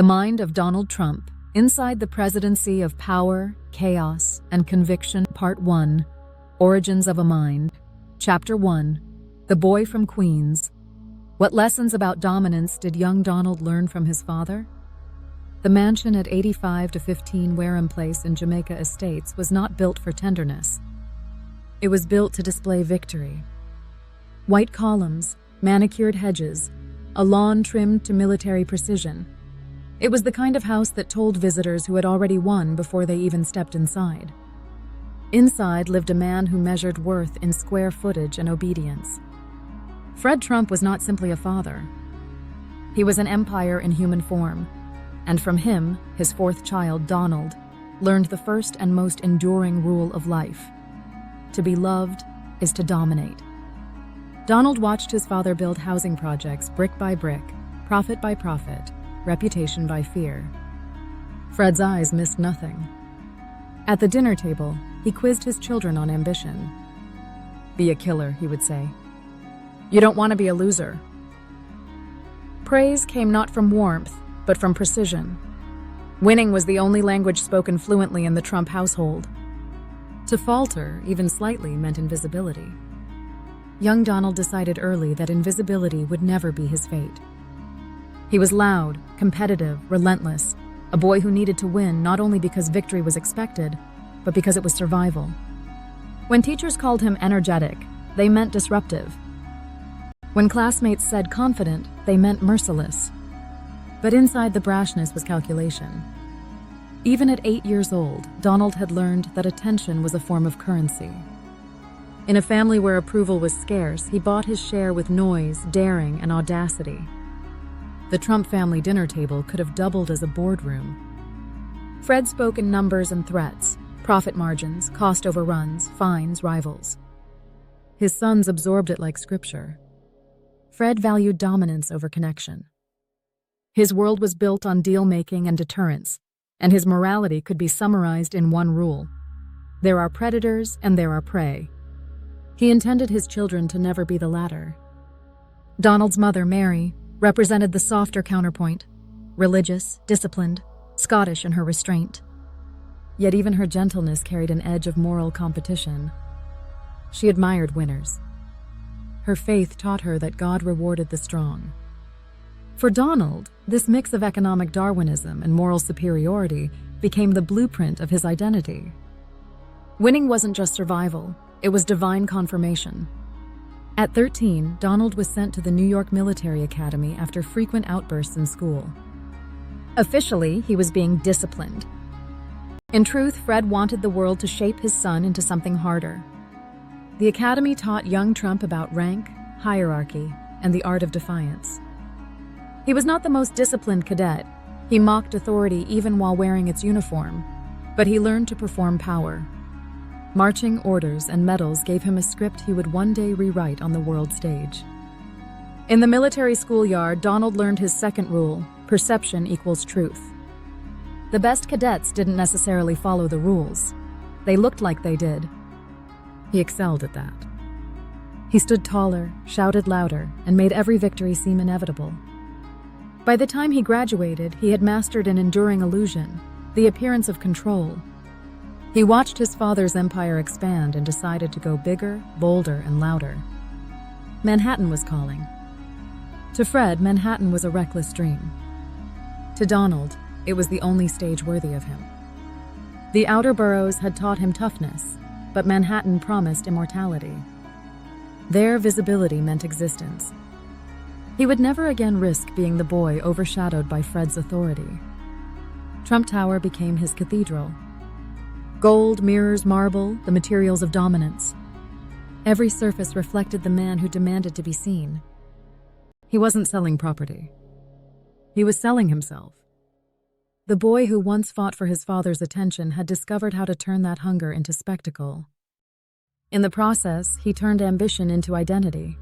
The Mind of Donald Trump, Inside the Presidency of Power, Chaos, and Conviction, Part 1, Origins of a Mind. Chapter 1, The Boy from Queens. What lessons about dominance did young Donald learn from his father? The mansion at 85-15 Wareham Place in Jamaica Estates was not built for tenderness. It was built to display victory. White columns, manicured hedges, a lawn trimmed to military precision. It was the kind of house that told visitors who had already won before they even stepped inside. Inside lived a man who measured worth in square footage and obedience. Fred Trump was not simply a father. He was an empire in human form, and from him, his fourth child, Donald, learned the first and most enduring rule of life. To be loved is to dominate. Donald watched his father build housing projects brick by brick, profit by profit, reputation by fear. Fred's eyes missed nothing. At the dinner table, he quizzed his children on ambition. "Be a killer," he would say. "You don't want to be a loser." Praise came not from warmth, but from precision. Winning was the only language spoken fluently in the Trump household. To falter, even slightly, meant invisibility. Young Donald decided early that invisibility would never be his fate. He was loud, competitive, relentless, a boy who needed to win not only because victory was expected, but because it was survival. When teachers called him energetic, they meant disruptive. When classmates said confident, they meant merciless. But inside the brashness was calculation. Even at 8 years old, Donald had learned that attention was a form of currency. In a family where approval was scarce, he bought his share with noise, daring, and audacity. The Trump family dinner table could have doubled as a boardroom. Fred spoke in numbers and threats, profit margins, cost overruns, fines, rivals. His sons absorbed it like scripture. Fred valued dominance over connection. His world was built on deal-making and deterrence, and his morality could be summarized in one rule: there are predators and there are prey. He intended his children to never be the latter. Donald's mother, Mary, represented the softer counterpoint, religious, disciplined, Scottish in her restraint. Yet even her gentleness carried an edge of moral competition. She admired winners. Her faith taught her that God rewarded the strong. For Donald, this mix of economic Darwinism and moral superiority became the blueprint of his identity. Winning wasn't just survival, it was divine confirmation. At 13, Donald was sent to the New York Military Academy after frequent outbursts in school. Officially, he was being disciplined. In truth, Fred wanted the world to shape his son into something harder. The academy taught young Trump about rank, hierarchy, and the art of defiance. He was not the most disciplined cadet. He mocked authority even while wearing its uniform, but he learned to perform power. Marching orders and medals gave him a script he would one day rewrite on the world stage. In the military schoolyard, Donald learned his second rule: perception equals truth. The best cadets didn't necessarily follow the rules. They looked like they did. He excelled at that. He stood taller, shouted louder, and made every victory seem inevitable. By the time he graduated, he had mastered an enduring illusion, the appearance of control. He watched his father's empire expand and decided to go bigger, bolder, and louder. Manhattan was calling. To Fred, Manhattan was a reckless dream. To Donald, it was the only stage worthy of him. The outer boroughs had taught him toughness, but Manhattan promised immortality. Their visibility meant existence. He would never again risk being the boy overshadowed by Fred's authority. Trump Tower became his cathedral. Gold, mirrors, marble, the materials of dominance. Every surface reflected the man who demanded to be seen. He wasn't selling property. He was selling himself. The boy who once fought for his father's attention had discovered how to turn that hunger into spectacle. In the process, he turned ambition into identity.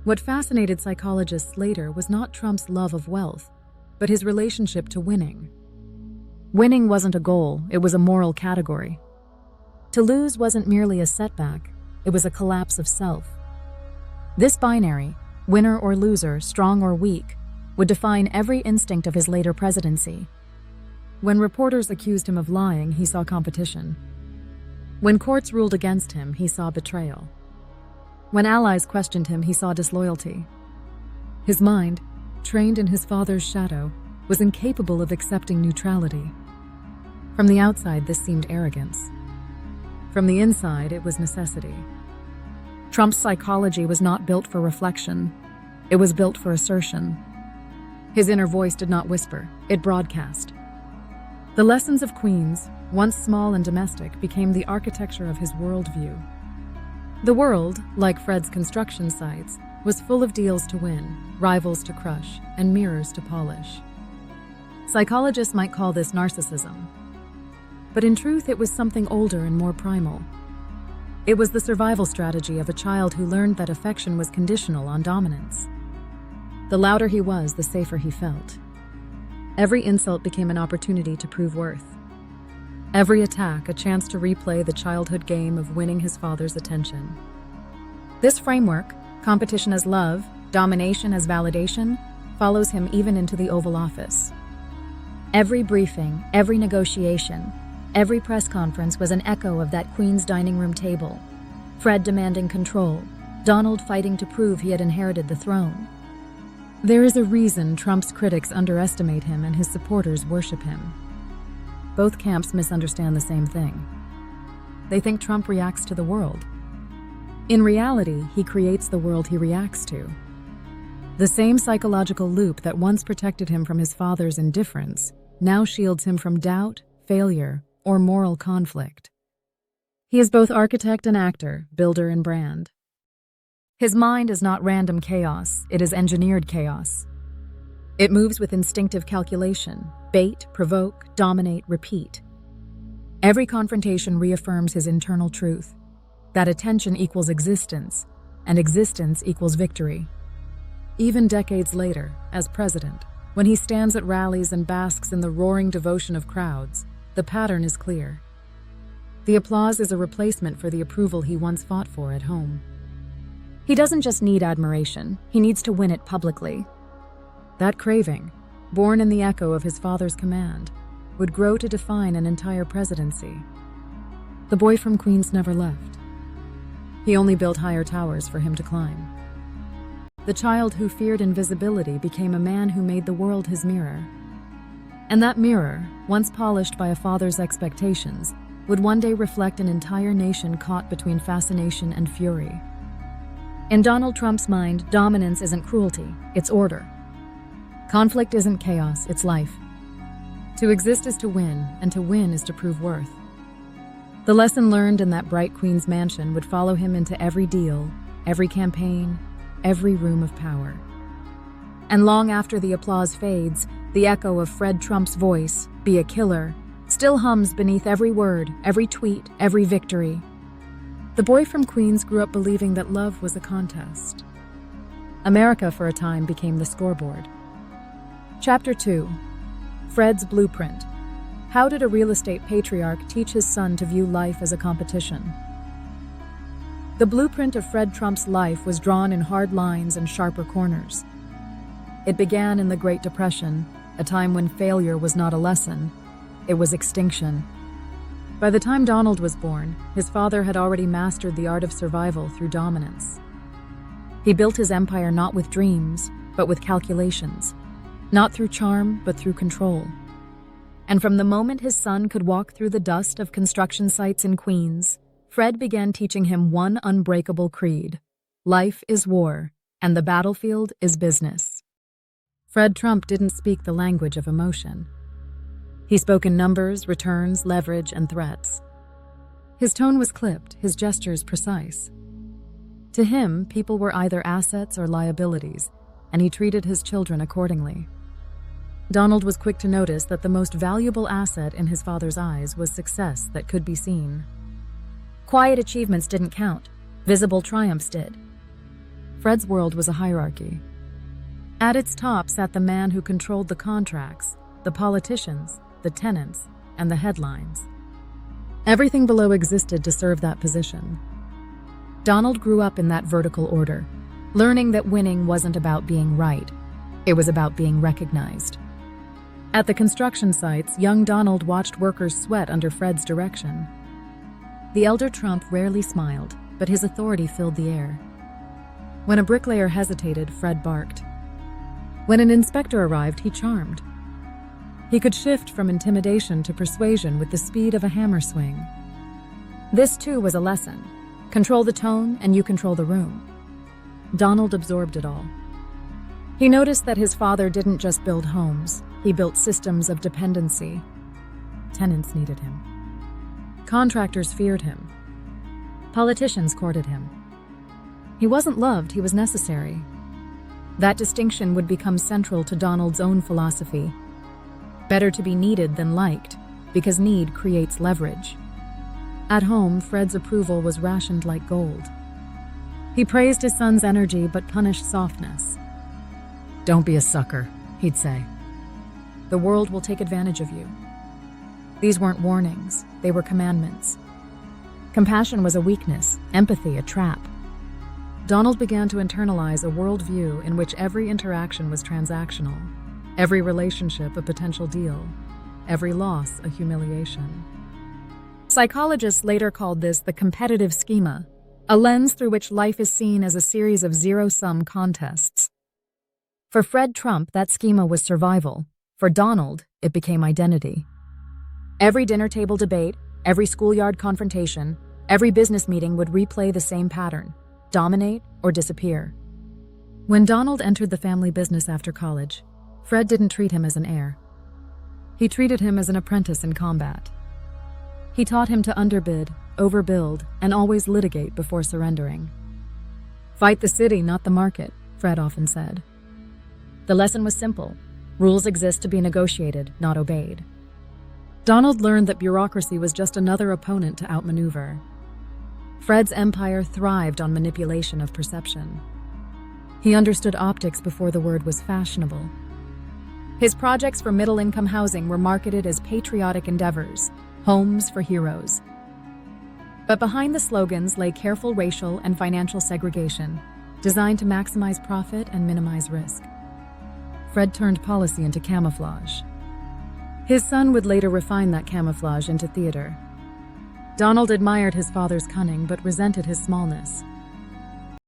What fascinated psychologists later was not Trump's love of wealth, but his relationship to winning. Winning wasn't a goal, it was a moral category. To lose wasn't merely a setback, it was a collapse of self. This binary, winner or loser, strong or weak, would define every instinct of his later presidency. When reporters accused him of lying, he saw competition. When courts ruled against him, he saw betrayal. When allies questioned him, he saw disloyalty. His mind, trained in his father's shadow, was incapable of accepting neutrality. From the outside, this seemed arrogance. From the inside, it was necessity. Trump's psychology was not built for reflection. It was built for assertion. His inner voice did not whisper, it broadcast. The lessons of Queens, once small and domestic, became the architecture of his worldview. The world, like Fred's construction sites, was full of deals to win, rivals to crush, and mirrors to polish. Psychologists might call this narcissism. But in truth, it was something older and more primal. It was the survival strategy of a child who learned that affection was conditional on dominance. The louder he was, the safer he felt. Every insult became an opportunity to prove worth. Every attack, a chance to replay the childhood game of winning his father's attention. This framework, competition as love, domination as validation, follows him even into the Oval Office. Every briefing, every negotiation, every press conference was an echo of that Queen's dining room table. Fred demanding control, Donald fighting to prove he had inherited the throne. There is a reason Trump's critics underestimate him and his supporters worship him. Both camps misunderstand the same thing. They think Trump reacts to the world. In reality, he creates the world he reacts to. The same psychological loop that once protected him from his father's indifference now shields him from doubt, failure, or moral conflict. He is both architect and actor, builder and brand. His mind is not random chaos, it is engineered chaos. It moves with instinctive calculation, bait, provoke, dominate, repeat. Every confrontation reaffirms his internal truth, that attention equals existence, and existence equals victory. Even decades later, as president, when he stands at rallies and basks in the roaring devotion of crowds, the pattern is clear. The applause is a replacement for the approval he once fought for at home. He doesn't just need admiration, he needs to win it publicly. That craving, born in the echo of his father's command, would grow to define an entire presidency. The boy from Queens never left. He only built higher towers for him to climb. The child who feared invisibility became a man who made the world his mirror. And that mirror, once polished by a father's expectations, would one day reflect an entire nation caught between fascination and fury. In Donald Trump's mind, dominance isn't cruelty, it's order. Conflict isn't chaos, it's life. To exist is to win, and to win is to prove worth. The lesson learned in that bright Queen's mansion would follow him into every deal, every campaign, every room of power. And long after the applause fades, the echo of Fred Trump's voice, "Be a killer," still hums beneath every word, every tweet, every victory. The boy from Queens grew up believing that love was a contest. America, for a time, became the scoreboard. Chapter 2. Fred's Blueprint. How did a real estate patriarch teach his son to view life as a competition? The blueprint of Fred Trump's life was drawn in hard lines and sharper corners. It began in the Great Depression, a time when failure was not a lesson, it was extinction. By the time Donald was born, his father had already mastered the art of survival through dominance. He built his empire not with dreams, but with calculations, not through charm, but through control. And from the moment his son could walk through the dust of construction sites in Queens, Fred began teaching him one unbreakable creed: life is war, and the battlefield is business. Fred Trump didn't speak the language of emotion. He spoke in numbers, returns, leverage, and threats. His tone was clipped, his gestures precise. To him, people were either assets or liabilities, and he treated his children accordingly. Donald was quick to notice that the most valuable asset in his father's eyes was success that could be seen. Quiet achievements didn't count, visible triumphs did. Fred's world was a hierarchy. At its top sat the man who controlled the contracts, the politicians, the tenants, and the headlines. Everything below existed to serve that position. Donald grew up in that vertical order, learning that winning wasn't about being right. It was about being recognized. At the construction sites, young Donald watched workers sweat under Fred's direction. The elder Trump rarely smiled, but his authority filled the air. When a bricklayer hesitated, Fred barked. When an inspector arrived, he charmed. He could shift from intimidation to persuasion with the speed of a hammer swing. This, too, was a lesson. Control the tone, and you control the room. Donald absorbed it all. He noticed that his father didn't just build homes, he built systems of dependency. Tenants needed him. Contractors feared him. Politicians courted him. He wasn't loved, he was necessary. That distinction would become central to Donald's own philosophy. Better to be needed than liked, because need creates leverage. At home, Fred's approval was rationed like gold. He praised his son's energy but punished softness. "Don't be a sucker," he'd say. "The world will take advantage of you." These weren't warnings, they were commandments. Compassion was a weakness, empathy a trap. Donald began to internalize a worldview in which every interaction was transactional, every relationship a potential deal, every loss a humiliation. Psychologists later called this the competitive schema, a lens through which life is seen as a series of zero-sum contests. For Fred Trump, that schema was survival. For Donald, it became identity. Every dinner table debate, every schoolyard confrontation, every business meeting would replay the same pattern: dominate or disappear. When Donald entered the family business after college, Fred didn't treat him as an heir. He treated him as an apprentice in combat. He taught him to underbid, overbuild, and always litigate before surrendering. "Fight the city, not the market," Fred often said. The lesson was simple. Rules exist to be negotiated, not obeyed. Donald learned that bureaucracy was just another opponent to outmaneuver. Fred's empire thrived on manipulation of perception. He understood optics before the word was fashionable. His projects for middle-income housing were marketed as patriotic endeavors, homes for heroes. But behind the slogans lay careful racial and financial segregation, designed to maximize profit and minimize risk. Fred turned policy into camouflage. His son would later refine that camouflage into theater. Donald admired his father's cunning but resented his smallness.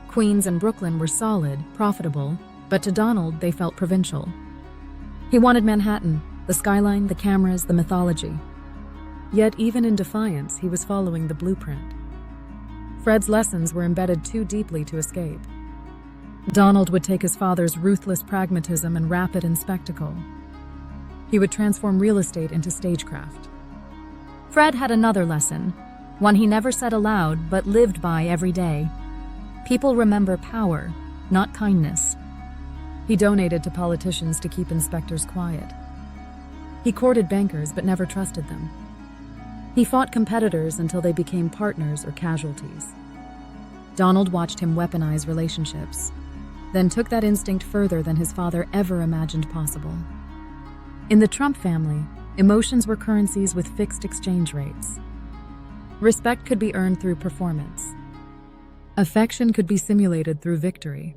Queens and Brooklyn were solid, profitable, but to Donald they felt provincial. He wanted Manhattan, the skyline, the cameras, the mythology. Yet even in defiance, he was following the blueprint. Fred's lessons were embedded too deeply to escape. Donald would take his father's ruthless pragmatism and wrap it in spectacle. He would transform real estate into stagecraft. Fred had another lesson, one he never said aloud but lived by every day. People remember power, not kindness. He donated to politicians to keep inspectors quiet. He courted bankers but never trusted them. He fought competitors until they became partners or casualties. Donald watched him weaponize relationships, then took that instinct further than his father ever imagined possible. In the Trump family, emotions were currencies with fixed exchange rates. Respect could be earned through performance. Affection could be simulated through victory.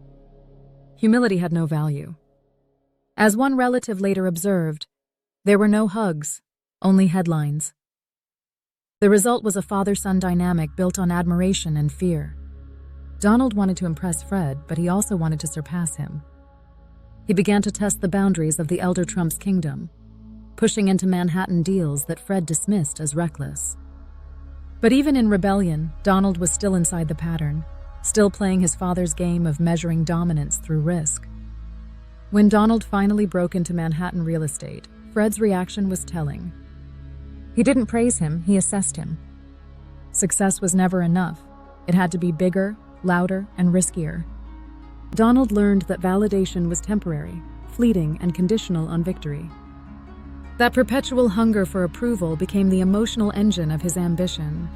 Humility had no value. As one relative later observed, there were no hugs, only headlines. The result was a father-son dynamic built on admiration and fear. Donald wanted to impress Fred, but he also wanted to surpass him. He began to test the boundaries of the elder Trump's kingdom, pushing into Manhattan deals that Fred dismissed as reckless. But even in rebellion, Donald was still inside the pattern, still playing his father's game of measuring dominance through risk. When Donald finally broke into Manhattan real estate, Fred's reaction was telling. He didn't praise him, he assessed him. Success was never enough. It had to be bigger, louder, and riskier. Donald learned that validation was temporary, fleeting, and conditional on victory. That perpetual hunger for approval became the emotional engine of his ambition.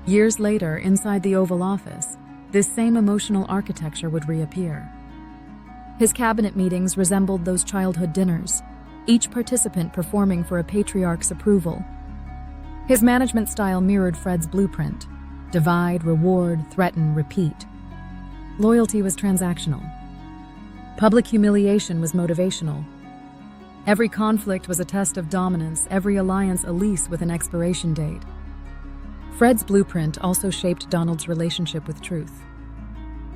Years later, inside the Oval Office, this same emotional architecture would reappear. His cabinet meetings resembled those childhood dinners, each participant performing for a patriarch's approval. His management style mirrored Fred's blueprint: divide, reward, threaten, repeat. Loyalty was transactional. Public humiliation was motivational. Every conflict was a test of dominance, every alliance a lease with an expiration date. Fred's blueprint also shaped Donald's relationship with truth.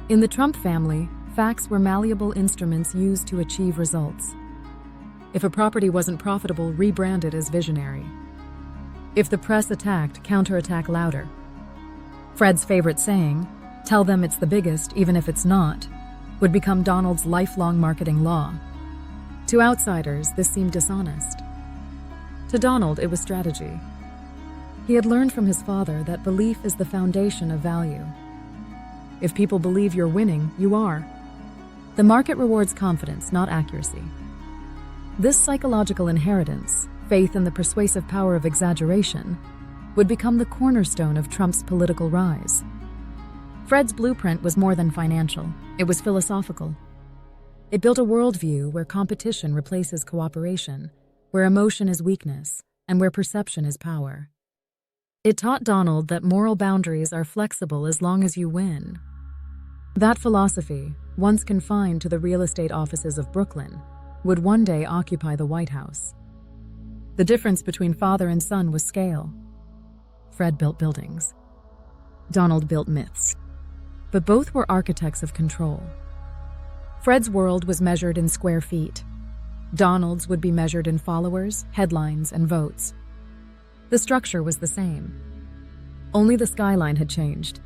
In the Trump family, facts were malleable instruments used to achieve results. If a property wasn't profitable, rebrand it as visionary. If the press attacked, counterattack louder. Fred's favorite saying, "Tell them it's the biggest, even if it's not," would become Donald's lifelong marketing law. To outsiders, this seemed dishonest. To Donald, it was strategy. He had learned from his father that belief is the foundation of value. If people believe you're winning, you are. The market rewards confidence, not accuracy. This psychological inheritance, faith in the persuasive power of exaggeration, would become the cornerstone of Trump's political rise. Fred's blueprint was more than financial, it was philosophical. It built a worldview where competition replaces cooperation, where emotion is weakness, and where perception is power. It taught Donald that moral boundaries are flexible as long as you win. That philosophy, once confined to the real estate offices of Brooklyn, would one day occupy the White House. The difference between father and son was scale. Fred built buildings. Donald built myths. But both were architects of control. Fred's world was measured in square feet. Donald's would be measured in followers, headlines, and votes. The structure was the same. Only the skyline had changed.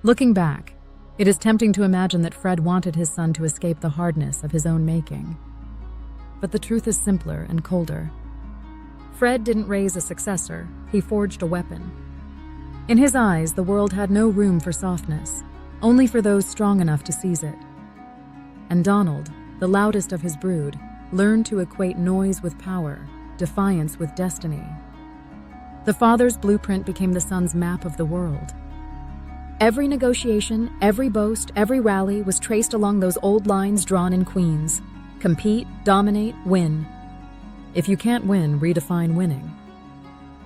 Looking back, it is tempting to imagine that Fred wanted his son to escape the hardness of his own making. But the truth is simpler and colder. Fred didn't raise a successor, he forged a weapon. In his eyes, the world had no room for softness, only for those strong enough to seize it. And Donald, the loudest of his brood, learned to equate noise with power, defiance with destiny. The father's blueprint became the son's map of the world. Every negotiation, every boast, every rally was traced along those old lines drawn in Queens. Compete, dominate, win. If you can't win, redefine winning.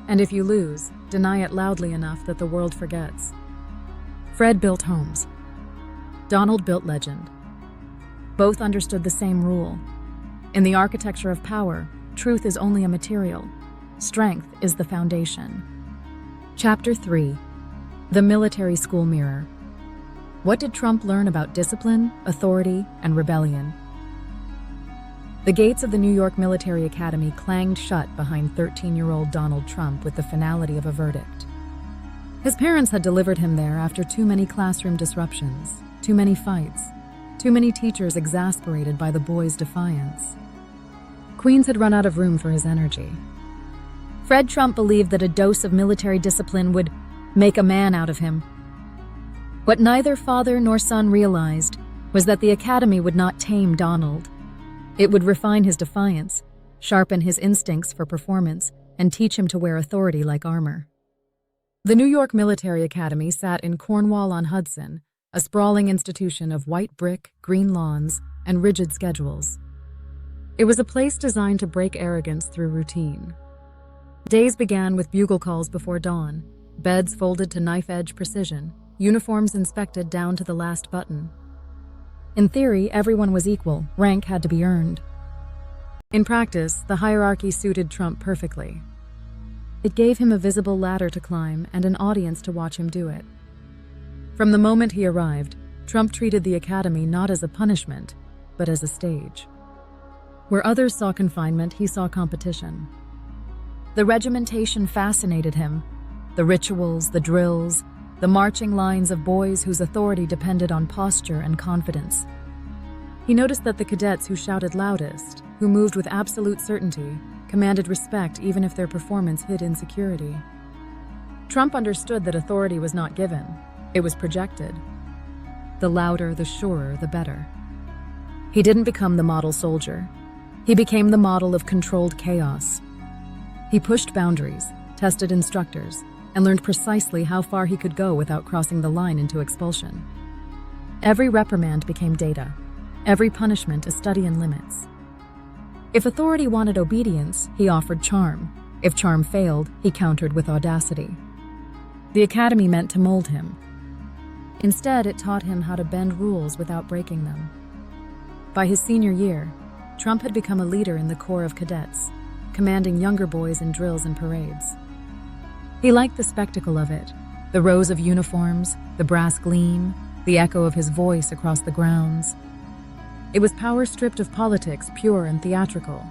And if you lose, deny it loudly enough that the world forgets. Fred built homes. Donald built legend. Both understood the same rule. In the architecture of power, truth is only a material. Strength is the foundation. Chapter 3. The Military School Mirror. What did Trump learn about discipline, authority, and rebellion? The gates of the New York Military Academy clanged shut behind 13-year-old Donald Trump with the finality of a verdict. His parents had delivered him there after too many classroom disruptions, too many fights, too many teachers exasperated by the boy's defiance. Queens had run out of room for his energy. Fred Trump believed that a dose of military discipline would make a man out of him. What neither father nor son realized was that the academy would not tame Donald. It would refine his defiance, sharpen his instincts for performance, and teach him to wear authority like armor. The New York Military Academy sat in Cornwall-on-Hudson, a sprawling institution of white brick, green lawns, and rigid schedules. It was a place designed to break arrogance through routine. Days began with bugle calls before dawn, beds folded to knife-edge precision, uniforms inspected down to the last button. In theory, everyone was equal, rank had to be earned. In practice, the hierarchy suited Trump perfectly. It gave him a visible ladder to climb and an audience to watch him do it. From the moment he arrived, Trump treated the academy not as a punishment, but as a stage. Where others saw confinement, he saw competition. The regimentation fascinated him, the rituals, the drills, the marching lines of boys whose authority depended on posture and confidence. He noticed that the cadets who shouted loudest, who moved with absolute certainty, commanded respect even if their performance hid insecurity. Trump understood that authority was not given, it was projected. The louder, the surer, the better. He didn't become the model soldier. He became the model of controlled chaos. He pushed boundaries, tested instructors, and learned precisely how far he could go without crossing the line into expulsion. Every reprimand became data, every punishment a study in limits. If authority wanted obedience, he offered charm. If charm failed, he countered with audacity. The academy meant to mold him. Instead, it taught him how to bend rules without breaking them. By his senior year, Trump had become a leader in the Corps of Cadets, commanding younger boys in drills and parades. He liked the spectacle of it, the rows of uniforms, the brass gleam, the echo of his voice across the grounds. It was power stripped of politics, pure and theatrical.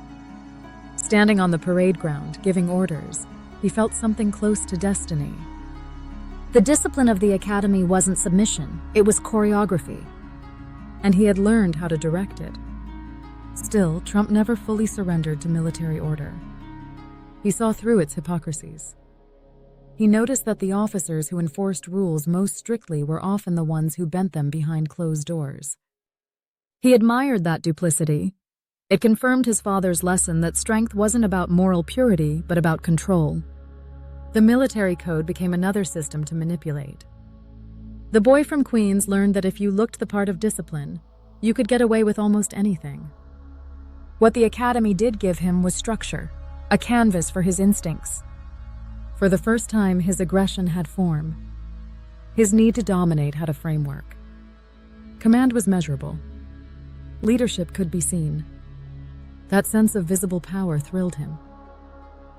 Standing on the parade ground, giving orders, he felt something close to destiny. The discipline of the academy wasn't submission, it was choreography. And he had learned how to direct it. Still, Trump never fully surrendered to military order. He saw through its hypocrisies. He noticed that the officers who enforced rules most strictly were often the ones who bent them behind closed doors. He admired that duplicity. It confirmed his father's lesson that strength wasn't about moral purity, but about control. The military code became another system to manipulate. The boy from Queens learned that if you looked the part of discipline, you could get away with almost anything. What the academy did give him was structure, a canvas for his instincts. For the first time, his aggression had form. His need to dominate had a framework. Command was measurable. Leadership could be seen. That sense of visible power thrilled him.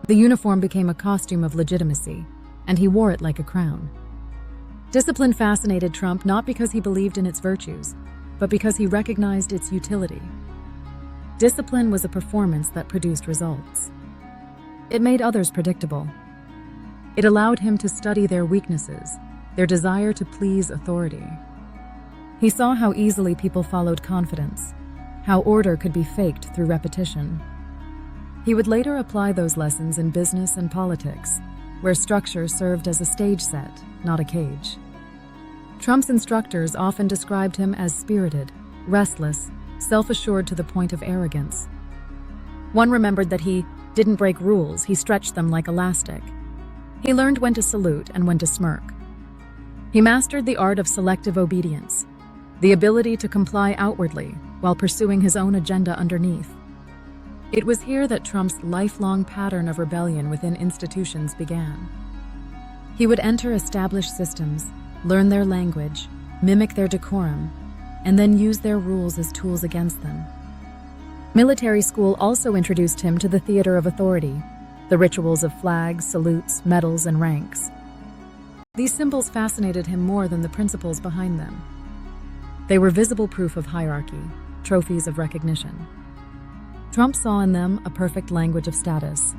The uniform became a costume of legitimacy, and he wore it like a crown. Discipline fascinated Trump not because he believed in its virtues, but because he recognized its utility. Discipline was a performance that produced results. It made others predictable. It allowed him to study their weaknesses, their desire to please authority. He saw how easily people followed confidence, how order could be faked through repetition. He would later apply those lessons in business and politics, where structure served as a stage set, not a cage. Trump's instructors often described him as spirited, restless, self-assured to the point of arrogance. One remembered that he didn't break rules, he stretched them like elastic. He learned when to salute and when to smirk. He mastered the art of selective obedience, the ability to comply outwardly while pursuing his own agenda underneath. It was here that Trump's lifelong pattern of rebellion within institutions began. He would enter established systems, learn their language, mimic their decorum, and then use their rules as tools against them. Military school also introduced him to the theater of authority, the rituals of flags, salutes, medals, and ranks. These symbols fascinated him more than the principles behind them. They were visible proof of hierarchy, trophies of recognition. Trump saw in them a perfect language of status.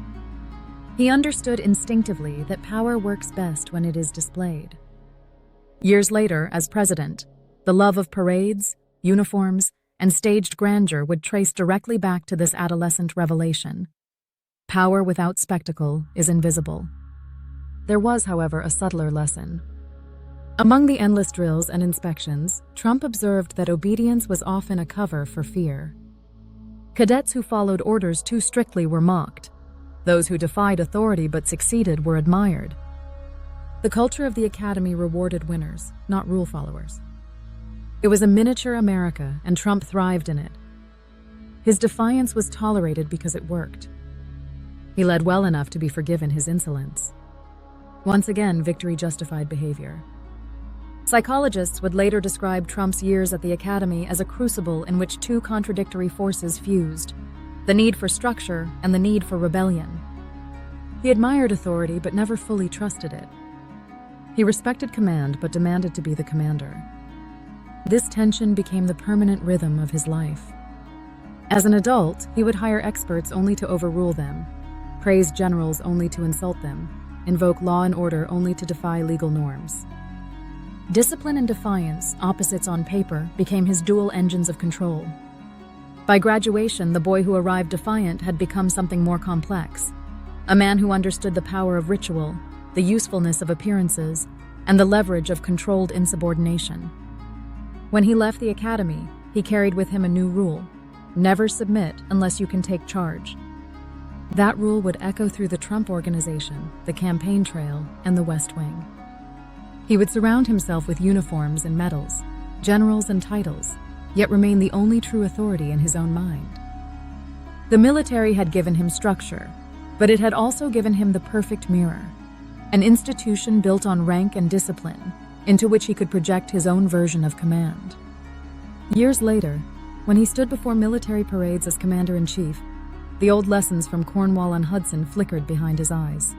He understood instinctively that power works best when it is displayed. Years later, as president, the love of parades, uniforms, and staged grandeur would trace directly back to this adolescent revelation. Power without spectacle is invisible. There was, however, a subtler lesson. Among the endless drills and inspections, Trump observed that obedience was often a cover for fear. Cadets who followed orders too strictly were mocked. Those who defied authority but succeeded were admired. The culture of the academy rewarded winners, not rule followers. It was a miniature America, and Trump thrived in it. His defiance was tolerated because it worked. He led well enough to be forgiven his insolence. Once again, victory justified behavior. Psychologists would later describe Trump's years at the academy as a crucible in which two contradictory forces fused: the need for structure and the need for rebellion. He admired authority but never fully trusted it. He respected command but demanded to be the commander. This tension became the permanent rhythm of his life. As an adult, he would hire experts only to overrule them, praise generals only to insult them, invoke law and order only to defy legal norms. Discipline and defiance, opposites on paper, became his dual engines of control. By graduation, the boy who arrived defiant had become something more complex, a man who understood the power of ritual, the usefulness of appearances, and the leverage of controlled insubordination. When he left the academy, he carried with him a new rule: never submit unless you can take charge. That rule would echo through the Trump Organization, the campaign trail, and the West Wing. He would surround himself with uniforms and medals, generals and titles, yet remain the only true authority in his own mind. The military had given him structure, but it had also given him the perfect mirror, an institution built on rank and discipline, into which he could project his own version of command. Years later, When he stood before military parades as commander-in-chief, the old lessons from Cornwall-on-Hudson flickered behind his eyes.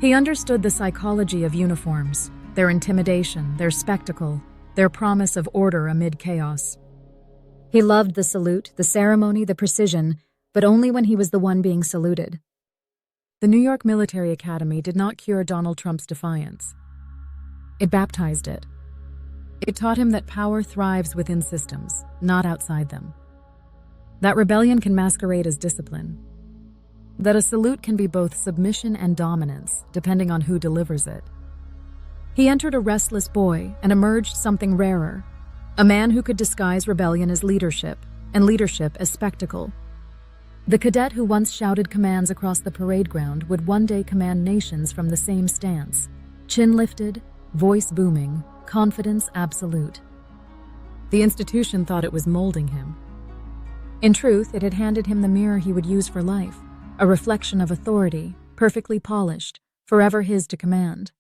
He understood the psychology of uniforms, their intimidation, their spectacle, their promise of order amid chaos. He loved the salute, the ceremony, the precision, but only when he was the one being saluted. The New York Military Academy did not cure Donald Trump's defiance. It baptized it. It taught him that power thrives within systems, not outside them. That rebellion can masquerade as discipline. That a salute can be both submission and dominance, depending on who delivers it. He entered a restless boy and emerged something rarer, a man who could disguise rebellion as leadership, and leadership as spectacle. The cadet who once shouted commands across the parade ground would one day command nations from the same stance, chin lifted, voice booming, confidence absolute. The institution thought it was molding him. In truth, it had handed him the mirror he would use for life, a reflection of authority, perfectly polished, forever his to command.